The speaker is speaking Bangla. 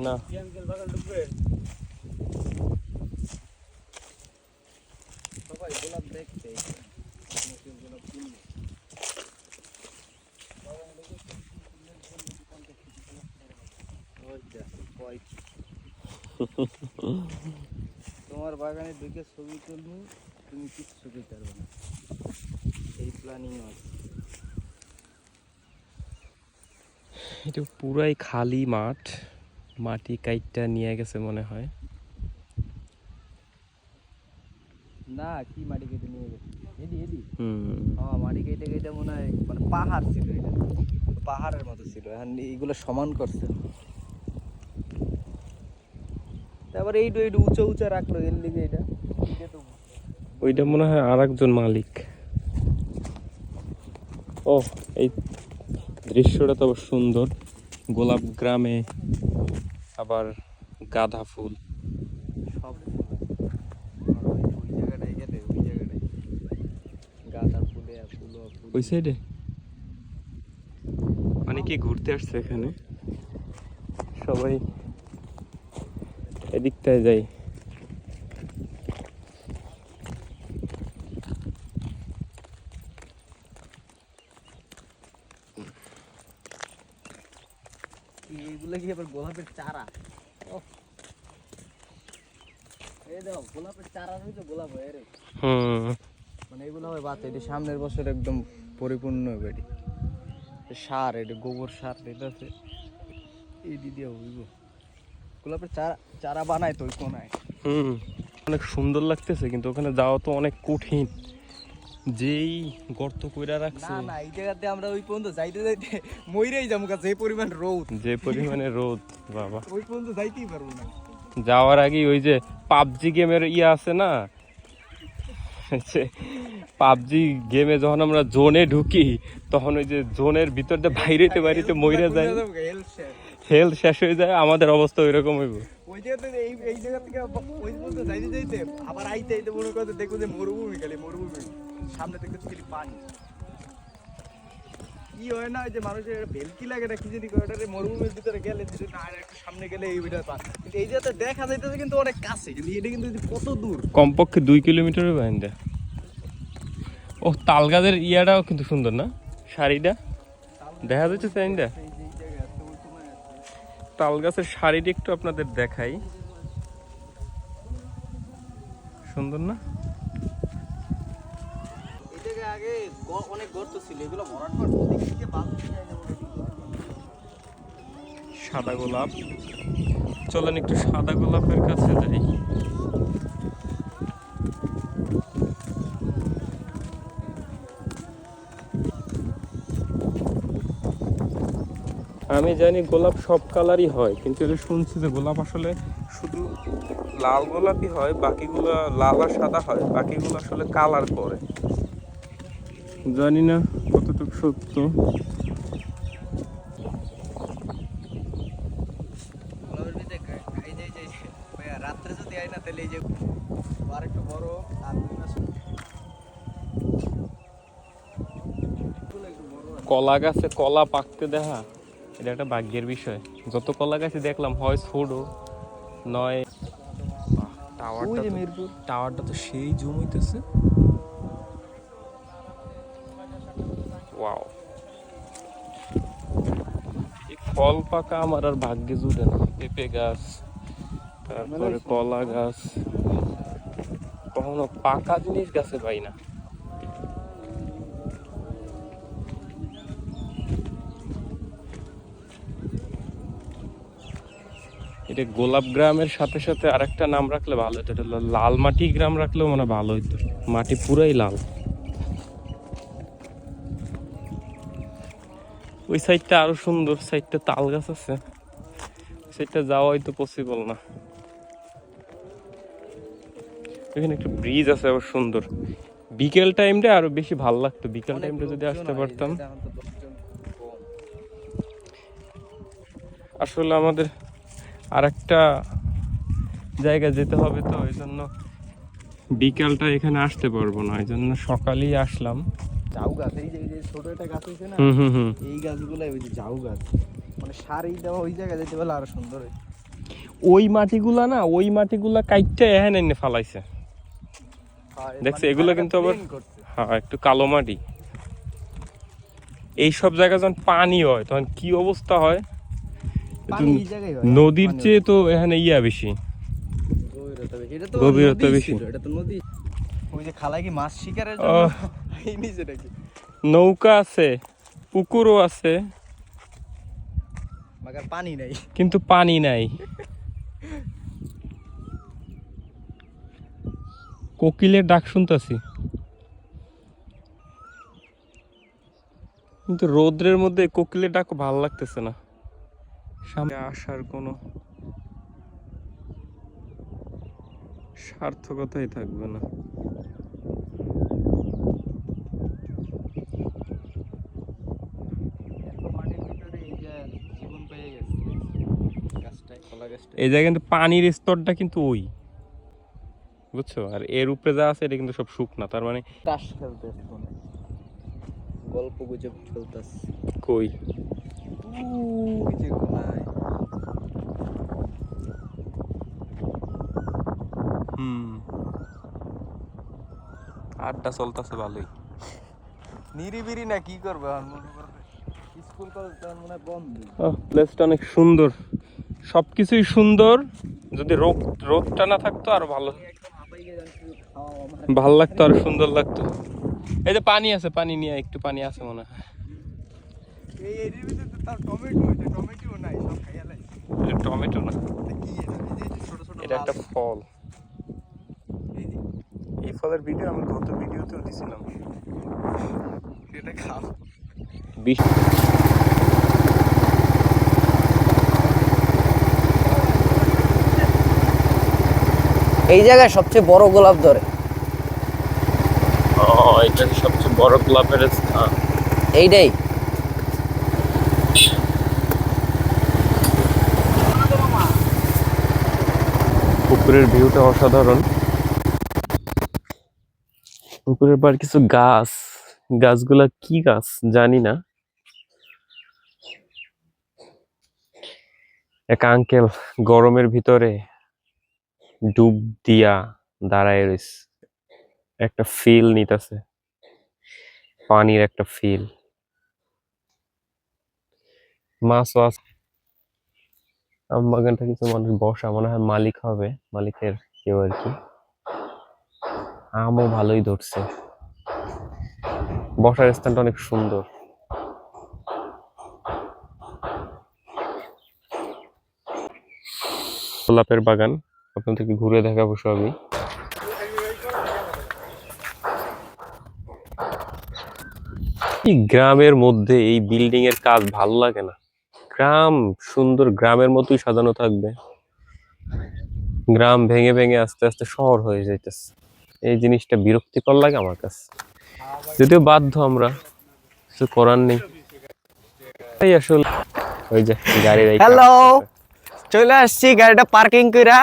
না সবাই গোলাপ দেখতে গোলাপ কিনবে তোমার বাগানে ঢুকে ছবি তুলবো, তুমি কিচ্ছু করতে পারবে না, এই প্ল্যানিং আছে। এটা পুরাই খালি মাঠ, মাটি কাইটটা নিয়ে গেছে মনে হয়। না কি মাটি কেটে নিয়ে গেছে হ্যাঁ, মাটি কেটে কেটে মনে হয় মানে পাহাড় ছিল, এটা পাহাড়ের মতো ছিল, এখন এইগুলো সমান করছে। তারপরে এইটু এইটু উঁচা উঁচা রাখলো এর লিগে, এটা ওইটা মনে হয় আর একজন মালিক। ও এই দৃশ্যটা তো সুন্দর, গোলাপ গ্রামে আবার গাঁদা ফুল। সব ওই জায়গাটায় গেলে ওই জায়গাটায় গাঁদা ফুলে ফুল ওই সাইডে মানে কি ঘুরতে আসছে এখানে সবাই, এদিকটায় যাই। এইগুলো কি আবার গোলাপের চারা? এই দেখো গোলাপের চারা রয়েছে, গোলাপ হয়ে রে, মানে এগুলো হয় বাচ্চা, এটি সামনের বছর একদম পরিপূর্ণ হবে। এটি সার, এটি গোবর সার, এটা আছে এই দিদি হইব গোলাপের চারা, চারা বানায় তো ওই কোনায়। অনেক সুন্দর লাগতেছে, কিন্তু ওখানে যাওয়া তো অনেক কঠিন, যেই গর্ত কইরা রাখছে। না না, এই জায়গাতে আমরা ওই পর্যন্ত যাইতে যাইতে মইরেই যাবো, যে পরিমাণ রোদ, যে পরিমাণে রোদ বাবা, ওই পর্যন্ত যাইতেই পারবো না। যাওয়ার আগে ওই যে পাবজি গেমের ইয়ে আছে না, পাবজি গেমে যখন আমরা জোনে ঢুকি তখন ওই যে জোনের ভিতর দিয়ে বাইরেতে বাইরেতে মইরা যায়, হেলথ শেষ হয়ে যায়, আমাদের অবস্থা ওই রকম হইব। ওই জায়গাতে এই জায়গা থেকে ওই পর্যন্ত যাইতে যাইতে আবার আইতে আইতে মনে করতে দেখো যে মরুভূমি, খালি মরুভূমি, সামনে থেকে খালি পানি। কি হয় না, ওই যে মানুষের ভেলকি লাগে না, কি জানি ওটারে মরুভূমির ভিতরে গেলে না একটু সামনে গেলে এই ভিডিও পান, কিন্তু এই জায়গাতে দেখা যাইতেছে কিন্তু অনেক কাছে, কিন্তু এটা কিন্তু কত দূর, কমপক্ষে 2 কিলোমিটারের বাইন্দা। ও তাল গাছের ইয়াটাও কিন্তু সুন্দর না, শাড়িটা দেখা যাচ্ছে চাইন্দা, তাল গাছের শাড়িটা একটু আপনাদের দেখাই, সুন্দর না? এই জায়গায় আগে অনেক গর্ত ছিল, এগুলো ভরাট করে দেখি যে বালতি যায় না। সাদা গোলাপ, চলেন একটু সাদা গোলাপের কাছে যাই। আমি জানি গোলাপ সব কালারই হয়, কিন্তু এটা শুনছি যে গোলাপ আসলে শুধু লাল গোলাপই হয়, বাকিগুলো লাল আর সাদা হয়, বাকিগুলো আসলে কালার করে। জানি না কতটুকু সত্য। রাত্রে যদি আয় না তাহলে এই যে আর একটু বড় আর কলা গাছে কলা পাকতে দেখা, এটা একটা ভাগ্যের বিষয়। যত কলা গাছে দেখলাম হয় ছোট নয়। টাওয়ারটা তো সেই জুম হইতেছে। ওয়াও, এই ফল পাকা আমার আর ভাগ্যে জুটে না। পেঁপে গাছ, তারপরে কলা গাছ, কখনো পাকা জিনিস গাছে পাই না। এটা গোলাপ গ্রামের সাথে সাথে আরেকটা নাম রাখলে ভালো হতো, এটা লাল মাটি গ্রাম রাখলেও মনে ভালো হইতো, মাটি পুরাই লাল। ওই সাইডটা আরো সুন্দর, সাইডটা তাল গাছ আছে, সাইডটা যাওয়া হয়তো পসিবল না। এখানে একটা ব্রিজ আছে আবার সুন্দর, বিকেল টাইমটা আরো বেশি ভালো লাগতো, বিকেল টাইমটা যদি আসতে পারতাম। আসলে আমাদের আর একটা জায়গায় যেতে হবে, তো এই জন্য বিকালটা এখানে আসতে পারবো না, এই জন্য সকালেই আসলাম। ঝাউ গাছ, এই যে ছোট একটা গাছ হয়েছে না, এই গাছগুলো ওই যে ঝাউ গাছ, মানে সারি দেওয়া, ওই জায়গায় যেতে পারলে আরো সুন্দর হয়। ওই মাটিগুলা কাইটটা এখানে এনে ফালাইছে। দেখছি এগুলো কিন্তু আবার হ্যাঁ একটু কালো মাটি। এইসব জায়গায় যখন পানি হয় তখন কি অবস্থা হয়, নদীর চেয়ে তো এখানে বেশি, গভীরতা বেশি। ওই যে খালায় কি মাছ শিকারের জন্য এই নিচে নাকি নৌকা আছে, পুকুরও আছে, মাগার পানি নাই, কিন্তু পানি নাই। কোকিলের ডাক শুনতাছি, কিন্তু রৌদ্রের মধ্যে কোকিলের ডাক ভালো লাগতেছে না। সামনে আসার কোনো সার্থকতাই থাকবে না। এই জায়গায় কিন্তু পানির স্তরটা কিন্তু ওই, বুঝছো? আর এর উপরে যা আছে এটা কিন্তু সব শুকনা, তার মানে তাস খেলতেছে, গল্প গুজব চলতেছে। কই ওই যে কোনায় আড্ডা চলতেছে ভালোই, নিরিবিরি না কি করবে মনে করবে, স্কুল কলেজ তো মনে হয় বন্ধ। প্লেসটা অনেক সুন্দর, সবকিছুই সুন্দর, যদি রোদটা না থাকতো আর ভালো ভাল লাগতো, আর সুন্দর লাগতো। এই যে পানি আছে, পানি নিয়ে একটু পানি আছে মনে হয়। এই এরিয়ার ভিতরে তো তার টমেটো আছে, টমেটো নাই, সব খাইয়া লাইছে। এটা টমেটো না, কি এটা ছোট ছোট এটা একটা ফল। এই ফলের ভিডিও আমি গত ভিডিওতেও দিছিলাম। এটা খাও। এই জায়গায় সবচেয়ে বড় গোলাপ ধরে। এটা সবচেয়ে বড় গোলাপের স্থান এইটাই। পুকুরের ভিউটা অসাধারণ। পুকুরের পর কিছু গাছ, গাছগুলা কি গাছ জানি না। এক আঙ্কেল গরমের ভিতরে ডুব দিয়া দাঁড়ায় রয়েছে, একটা ফিল নিতেছে, পানির একটা ফিল। মাছ আম বাগানটা কিছু মানুষ বসা, মনে হয় মালিক হবে, মালিকের কেউ আর কি। আমও ভালোই ধরছে, বসার স্থানটা অনেক সুন্দর। গোলাপের বাগান আপনাদেরকে ঘুরে দেখাবো সবই। এই গ্রামের মধ্যে এই বিল্ডিং এর কাজ ভালো লাগে না। গ্রাম সুন্দর, গ্রামের মতোই সাজানো থাকবে, গ্রাম ভেঙে ভেঙে আস্তে আস্তে শহর হয়ে যাইতেছে। এই জিনিসটা বিরক্তিকর লাগে আমার কাছে, যদিও বাধ্য, আমরা কিছু করার নেই। তাই আসলে ওই যে গাড়ি, হ্যালো, চলে আসছি গাড়িটা পার্কিং কইরা।